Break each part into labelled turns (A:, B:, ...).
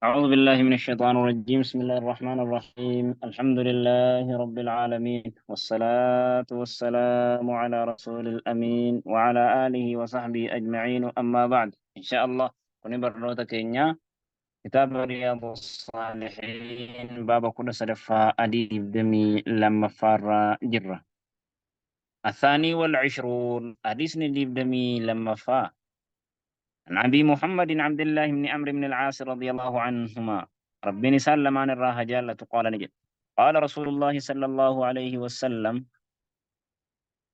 A: أعوذ بالله من الشيطان الرجيم. بسم الله الرحمن الرحيم. الحمد لله رب العالمين، والصلاة والسلام على رسول الأمين وعلى آله وصحبه أجمعين. أما بعد، إن شاء الله كوني برنوتا كينيا كتاب رياض الصالحين باب كل سلفا أديب دمي لما فار جرة. الثاني والعشرون حديث نديب دمي لما فا عن أبي محمد عبد الله بن عمرو بن العاص رضي الله عنهما ربي سلم عن الراها جالة قال نجد قال رسول الله صلى الله عليه وسلم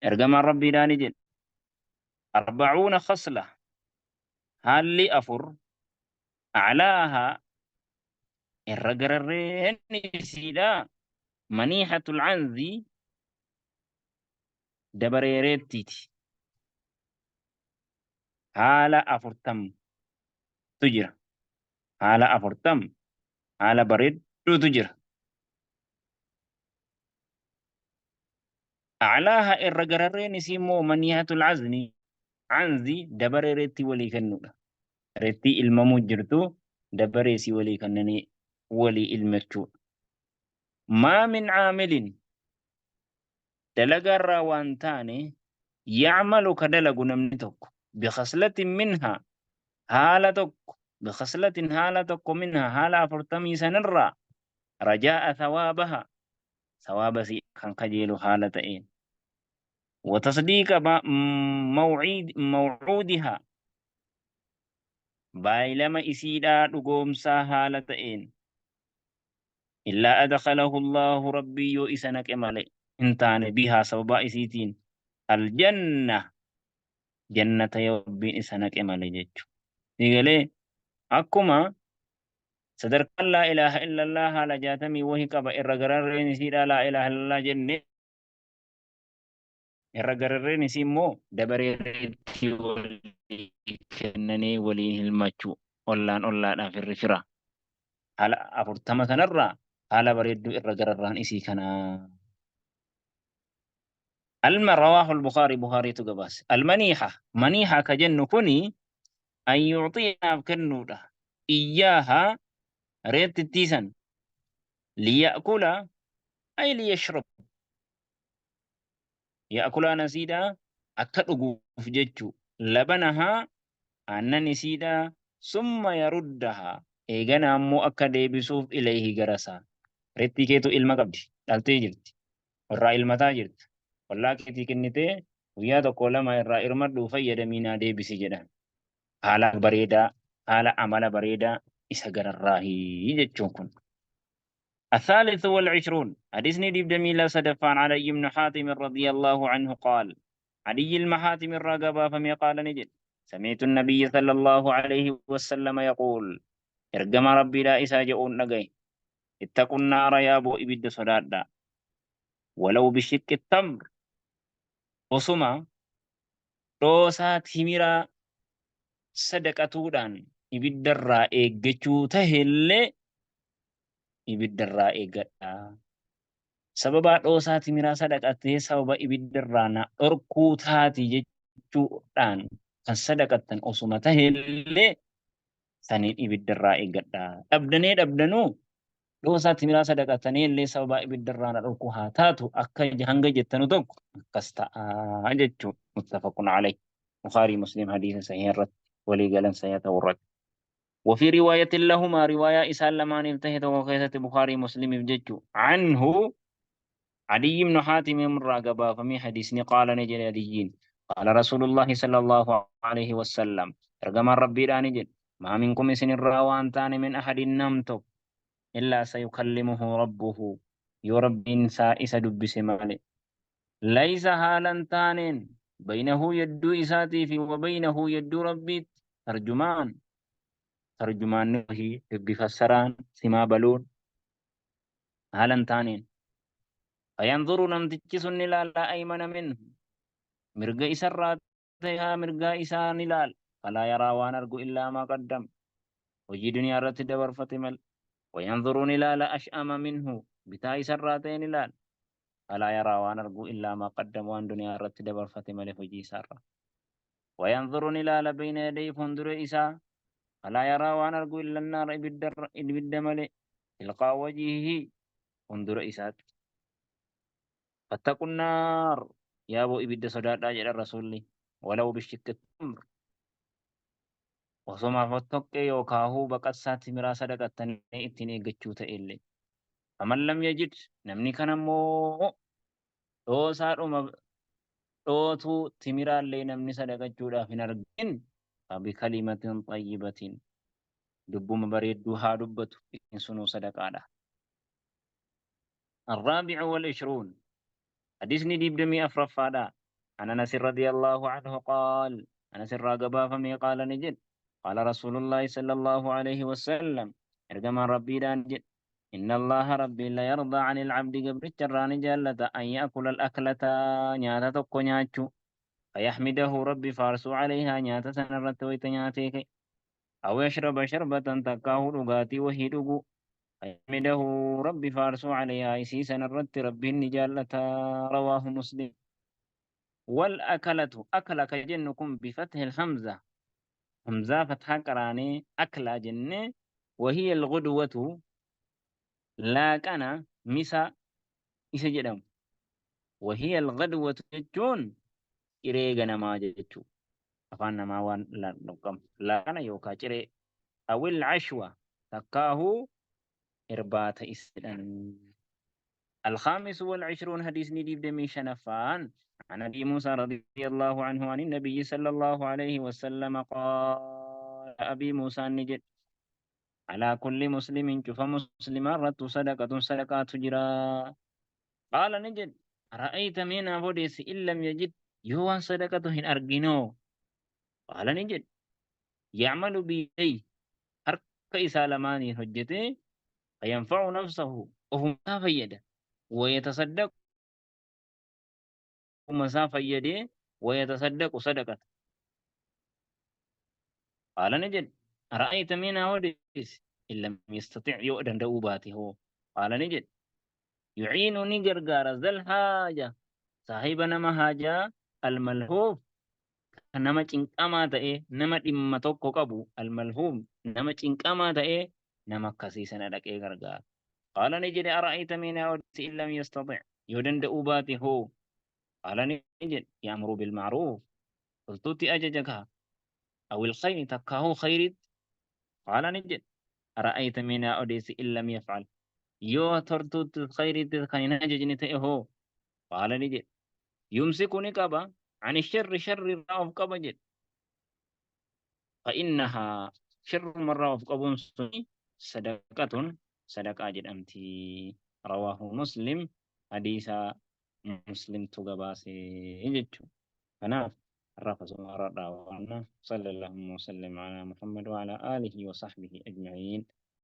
A: ارجم ربي دا نجد 40 خصلة هل لي أفر أعلاها الرجرين سيدا منيحة العنزي دبريريتي هالا أفرتم تجرى هالا أفرتم هالا بريد تجرى أعلاها الرجرين سيمو منيحة العزني عنزي دبريريتي ولي كنودا reetti ilmamuu jirtu dabareesii walii kannanii walii ilmachuu. Maa min caamilin dalagarraa waan taane yacmalu ka dalagu namni tokko bikhaslatin minhaa haala tokko bikhaslatin haala tokko minhaa haala 40 sanirraa rajaa'a thawaabaha thawaabasii kan kajeelu haala ta'een وتصديق موعودها بايلما إسيدا دقومسا هالتين إلا أدخله الله ربي يو إسانك إمالي انتان بها سوبا إسيتين الجنة جنة يوبين إسانك إمالي جيجو نيغلي أكما صدر لا إله إلا الله على جاتمي وهي كبا إرغرر نسيدا لا إله إلا الله جنة إرغرر نسيمو دبريرتي ولي كنني ولي المجو أولان في الرفرة haala 40 kanarraa haala bareedduu irra gararraan isii kana. رواه البخاري بخاري تقباس المنيحة منيحة كجن كني أن يعطيها كنودة إياها ريت التيسن ليأكل أي ليشرب يأكل نسيدا أكتئ في ججو لبنها أن نسيدا ثم يردها إيغانا أمو أكا ديبسوف إليه غرسا ريتي كيتو إلما قبدي دالتي جرتي ورا إلمتا جرت والله كيتي كنتي ويا tokko lama irraa irmadhu fayyadaminaa deebisi jedhan haala bareedaa haala amala bareedaa isa gararraahi jechuun kun. الثالث والعشرون حديث نديب دميلا صدفان علي بن حاتم رضي الله عنه قال علي المحاتم الرقبة فمي قال نجد سمعت النبي صلى الله عليه وسلم يقول ارجم ربي لا إساجئون نقي اتقوا النار يا أبو إبد صدادا ولو بشك التمر وصما روسا تيميرا صدقتودان إبد الرائق جچو تهل إبد الرائق sababa dhoosaati miraa sadaqattee sababa ibiddarraana dhorkuu taati jechuudhaan kan sadaqattan osuma taheellee saniin ibiddarraa eeggadha. Dhabdanuu dhoosaati miraa sadaqattanii illee sababa ibiddarraana dhorkuu haa taatu akka hanga jettanu tokko akkas ta'a jechuu muttafaqun alayhi. Bukhaarii Muslim hadiisa sahih irratti walii galan sahih ta'uu irratti. وفي رواية لهما رواية إسال لمان التهت وخيثة بخاري مسلم بججو عنه علي بن حاتم من راقبا فمي حديثني قال نجل عليين قال رسول الله صلى الله عليه وسلم رقم ربي لا نجل ما منكم سن الراوان تاني من أحد نمتك إلا سيكلمه ربه يرب سائس دب سمالي ليس حالا تانين بينه يدو إساتي في وبينه يدو ربي ترجمان نهي بفسران سما بلون حالا تانين فينظر نمتج سن لا أيمن منه مرقى إسرات مرقى إسان لال فلا يرى وانرقو إلا ما قدم وجي دنيا رت دبر فتمل وينظر لا أشأم منه بتا إسراتين لال فلا يرى وانرقو إلا ما قدم وان دنيا رت دبر فتمل وجي سر وينظر لا بين يدي فندر إسا ألا يرى وأنا أرجو إلا النار إبد ملئ تلقى وجهه انظر إسات فاتقوا النار يا أبو إبد صداق أجل الرسول ولو بالشك التمر وصما فتوك يوكاهو بقصات مرا صدقتني اتني قچوت إلي فمن لم يجد نمني كان مو دوسا dhootu timiraallee namni sadaqachuudhaaf hin argin bikalimatin xayyibatin dubbuma bareedduu haa dubbatu in sunuu sadaqaadha. الرابع والعشرون حديث نديب دمي أفرفادا عن أنس رضي الله عنه قال أنس الراقبا فمي قال نجد قال رسول الله صلى الله عليه وسلم ارجم ربي لا نجد إن الله ربي لا يرضى عن العبد قبل الجران جالة أن يأكل الأكلة نياتا تقو نياتشو فيحمده ربي فارسو عليها نياتا سنرت ويتنياتيك أو يشرب شربة تكاه لغاتي وهي لغو فيحمده ربي فارسو عليها إسي سنرت ربي النجالة رواه مسلم والأكلة أكل كجنكم بفتح الحمزة همزة فتحة قراني أكل جنة وهي الغدوة لا كان مسا إسجدهم وهي الغدوة جون إريغ نما جتشو أفان نما وان لا نقم لا كان يوكا جري أو العشوة تكاه إربات إسلام الخامس والعشرون حديث نديب دمي شنفان عن أبي موسى رضي الله عنه عن النبي صلى الله عليه وسلم قال أبي موسى نجد على كل مسلم شوف مسلم رت صدقة صدقات جرا قال نجد رأيت من أفوديس إن لم يجد يوان صدقة هن أرجينو قال نجد يعمل بيدي حرك إسالماني هجته فينفع نفسه وهم فيده ويتصدق مسافة يده ويتصدق صدقة قال نجد أرأيت من أوديس إن لم يستطع يؤدن دوباته قال نجد يعينني غرغار ذا الحاجة صاحبنا ما حاجة الملهوف نما چنقما تأي نما دم توكو قبو الملهوم نما چنقما تأي نما كسيسنا دقي غرغار قال نجد أرأيت من أوديس إن لم يستطع يؤدن دوباته قال نجد يأمر بالمعروف قلت أججك أو الخير تكاه خير قال نجد أرأيت من أوديس إن لم يفعل يو ترتوت خير كان نججني تأهو قال نجد يمسكني كبا عن الشر شر الرأف كبا جد فإنها شر مرة وفقبون سني صدقة صدقة جد أمتي رواه مسلم حديث مسلم تغباسي جد فناف الرفض مرة صلى الله وسلم على محمد وعلى آله وصحبه أجمعين